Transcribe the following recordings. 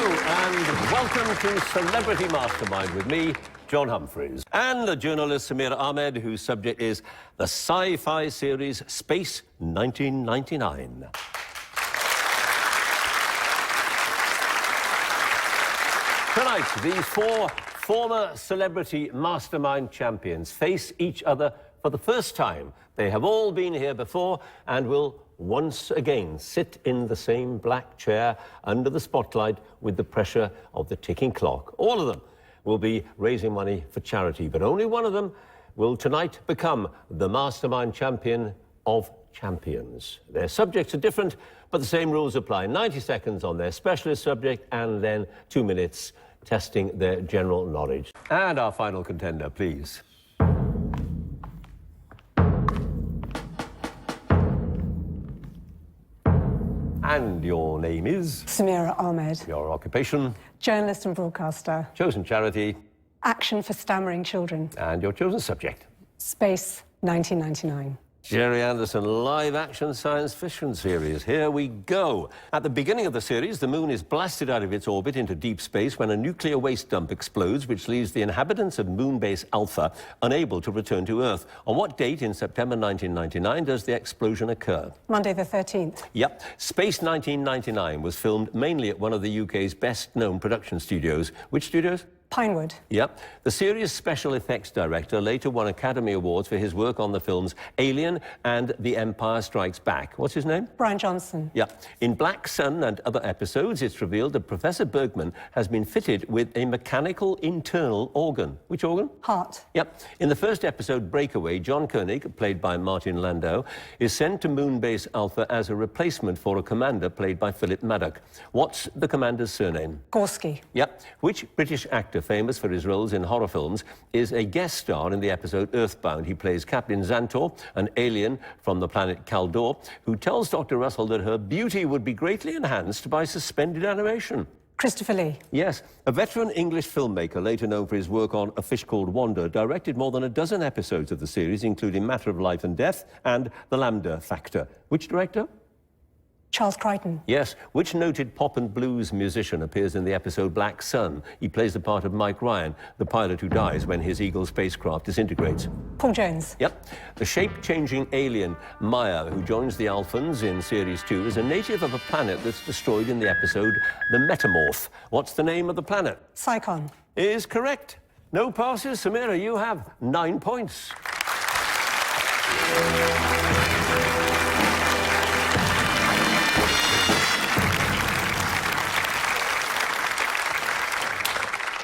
and welcome to Celebrity Mastermind with me, John Humphreys, and the journalist Samira Ahmed, whose subject is the sci-fi series Space 1999. Tonight, these four former Celebrity Mastermind champions face each other for the first time. They have all been here before and will once again sit in the same black chair under the spotlight with the pressure of the ticking clock. All of them will be raising money for charity, but only one of them will tonight become the Mastermind champion of champions. Their subjects are different, but the same rules apply. 90 seconds on their specialist subject and then 2 minutes testing their general knowledge. And our final contender, please. And your name is? Samira Ahmed. Your occupation? Journalist and broadcaster. Chosen charity? Action for Stammering Children. And your chosen subject? Space 1999. Gerry Anderson live-action science fiction series. Here we go. At the beginning of the series, the moon is blasted out of its orbit into deep space when a nuclear waste dump explodes, which leaves the inhabitants of Moonbase Alpha unable to return to Earth. On what date in September 1999 does the explosion occur? Monday the 13th. Yep. Space 1999 was filmed mainly at one of the UK's best-known production studios. Which studios? Pinewood. Yep. The series' special effects director later won Academy Awards for his work on the films Alien and The Empire Strikes Back. What's his name? Brian Johnson. Yep. In Black Sun and other episodes, it's revealed that Professor Bergman has been fitted with a mechanical internal organ. Which organ? Heart. Yep. In the first episode, Breakaway, John Koenig, played by Martin Landau, is sent to Moonbase Alpha as a replacement for a commander played by Philip Maddock. What's the commander's surname? Gorski. Yep. Which British actor, famous for his roles in horror films, is a guest star in the episode Earthbound? He plays Captain Xantor, an alien from the planet Kaldor, who tells Dr. Russell that her beauty would be greatly enhanced by suspended animation. Christopher Lee. Yes, a veteran English filmmaker, later known for his work on A Fish Called Wanda, directed more than a dozen episodes of the series, including Matter of Life and Death and The Lambda Factor. Which director? Charles Crichton. Yes. Which noted pop and blues musician appears in the episode Black Sun? He plays the part of Mike Ryan, the pilot who dies when his Eagle spacecraft disintegrates. Paul Jones. Yep. The shape-changing alien Maya, who joins the Alphans in Series 2, is a native of a planet that's destroyed in the episode The Metamorph. What's the name of the planet? Psychon. Is correct. No passes. Sameera, you have 9 points.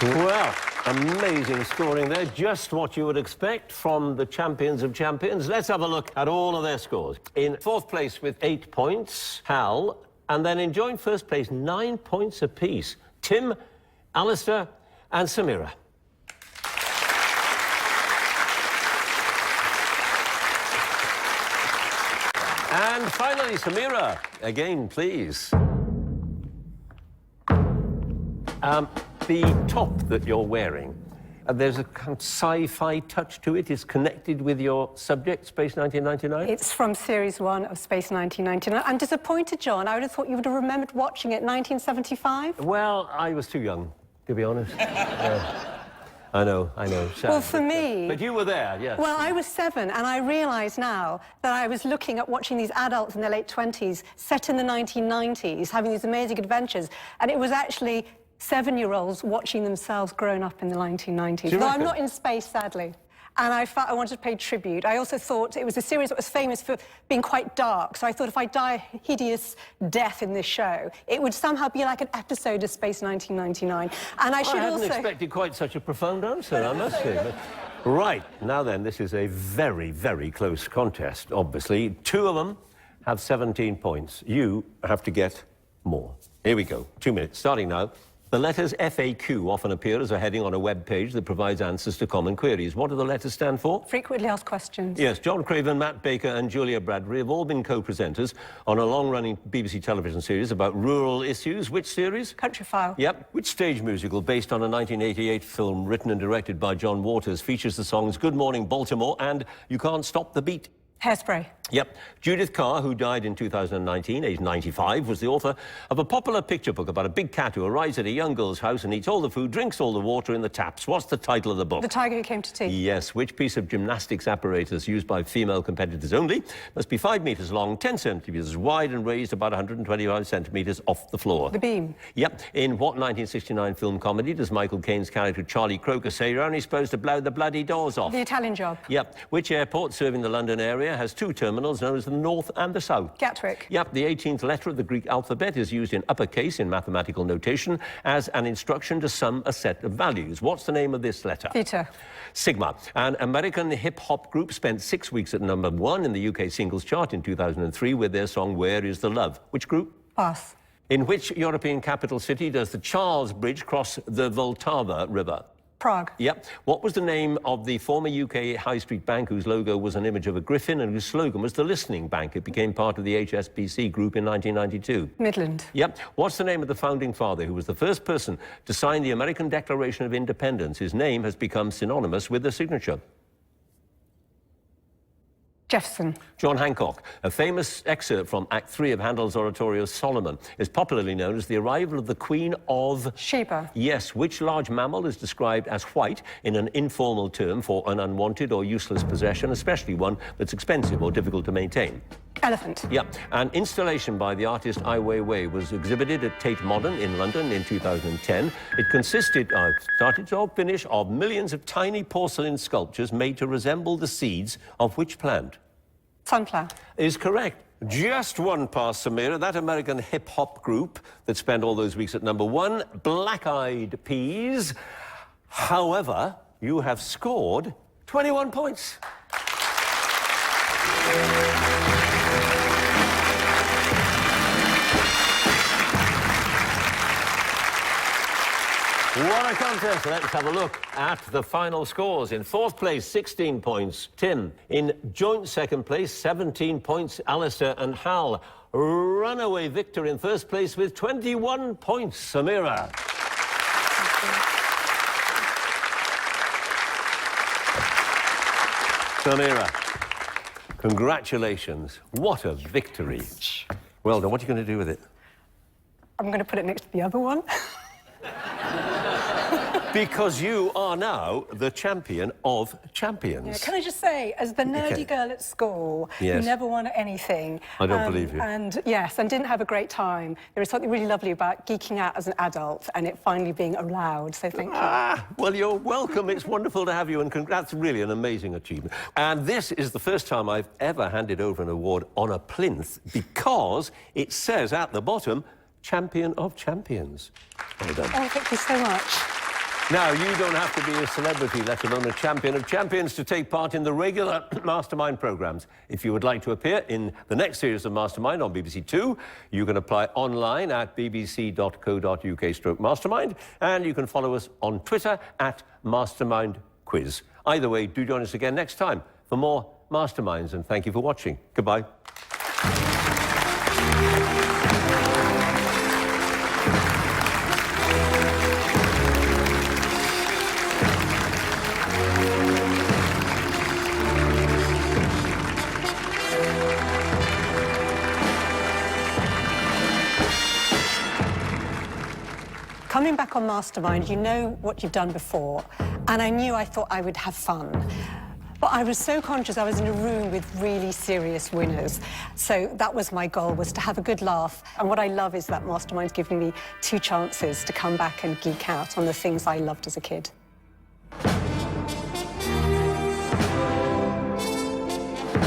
Well, amazing scoring there. Just what you would expect from the champions of champions. Let's have a look at all of their scores. In fourth place with 8 points, Hal, and then in joint first place, 9 points apiece, Tim, Alistair, and Sameera. And finally, Sameera, again, please. The top that you're wearing, there's a kind of sci-fi touch to it. It's connected with your subject, Space 1999? It's from Series 1 of Space 1999. I'm disappointed, John. I would have thought you would have remembered watching it in 1975. Well, I was too young, to be honest. I know. Sad, well, for me... But you were there, yes. Well, I was 7, and I realise now that I was looking at watching these adults in their late 20s, set in the 1990s, having these amazing adventures, and it was actually 7-year-olds watching themselves grown up in the 1990s. Though I'm not in space, sadly. And I felt I wanted to pay tribute. I also thought it was a series that was famous for being quite dark, so I thought if I die a hideous death in this show, it would somehow be like an episode of Space 1999. And I hadn't expected quite such a profound answer, I must say. Right, now then, this is a very, very close contest, obviously. 2 of them have 17 points. You have to get more. Here we go. 2 minutes, starting now. The letters FAQ often appear as a heading on a web page that provides answers to common queries. What do the letters stand for? Frequently asked questions. Yes, John Craven, Matt Baker and Julia Bradbury have all been co-presenters on a long-running BBC television series about rural issues. Which series? Countryfile. Yep. Which stage musical, based on a 1988 film written and directed by John Waters, features the songs Good Morning Baltimore and You Can't Stop the Beat? Hairspray. Yep. Judith Carr, who died in 2019, aged 95, was the author of a popular picture book about a big cat who arrives at a young girl's house and eats all the food, drinks all the water in the taps. What's the title of the book? The Tiger Who Came to Tea. Yes. Which piece of gymnastics apparatus used by female competitors only must be 5 metres long, 10 centimetres wide and raised about 125 centimetres off the floor? The beam. Yep. In what 1969 film comedy does Michael Caine's character Charlie Croker say you're only supposed to blow the bloody doors off? The Italian Job. Yep. Which airport serving the London area has 2 terminals known as the North and the South? Gatwick. Yep. The 18th letter of the Greek alphabet is used in uppercase in mathematical notation as an instruction to sum a set of values. What's the name of this letter? Theta. Sigma. An American hip-hop group spent 6 weeks at #1 in the UK singles chart in 2003 with their song Where Is the Love? Which group? Pass. In which European capital city does the Charles Bridge cross the Vltava River? Prague. Yep. What was the name of the former UK high street bank whose logo was an image of a griffin and whose slogan was the Listening Bank? It became part of the HSBC group in 1992. Midland. Yep. What's the name of the founding father who was the first person to sign the American Declaration of Independence? His name has become synonymous with the signature. Jefferson. John Hancock. A famous excerpt from Act 3 of Handel's oratorio Solomon is popularly known as the arrival of the Queen of... Sheba. Yes. Which large mammal is described as white in an informal term for an unwanted or useless possession, especially one that's expensive or difficult to maintain? Elephant. Yeah. An installation by the artist Ai Weiwei was exhibited at Tate Modern in London in 2010. It consisted, started to finish, of millions of tiny porcelain sculptures made to resemble the seeds of which plant? Sunflower. Is correct. Just one pass, Sameera. That American hip-hop group that spent all those weeks at #1, Black Eyed Peas. However, you have scored 21 points. What a contest. Let's have a look at the final scores. In 4th place, 16 points, Tim. In joint 2nd place, 17 points, Alistair and Hal. Runaway victor in 1st place with 21 points, Sameera. Sameera, congratulations. What a victory. Well done. What are you going to do with it? I'm going to put it next to the other one. Because you are now the champion of champions. Yeah, can I just say, as the nerdy girl at school who never won at anything... I don't believe you. And yes, and didn't have a great time, there is something really lovely about geeking out as an adult and it finally being allowed, so thank you. Well, you're welcome. It's wonderful to have you, and that's really an amazing achievement. And this is the first time I've ever handed over an award on a plinth because it says at the bottom, Champion of Champions. Well done. Oh, thank you so much. Now, you don't have to be a celebrity, let alone a champion of champions, to take part in the regular Mastermind programmes. If you would like to appear in the next series of Mastermind on BBC Two, you can apply online at bbc.co.uk/Mastermind, and you can follow us on Twitter at Mastermind Quiz. Either way, do join us again next time for more Masterminds, and thank you for watching. Goodbye. Coming back on Mastermind, you know what you've done before, and I thought I would have fun. But I was so conscious I was in a room with really serious winners. So that was my goal, was to have a good laugh. And what I love is that Mastermind's giving me 2 chances to come back and geek out on the things I loved as a kid.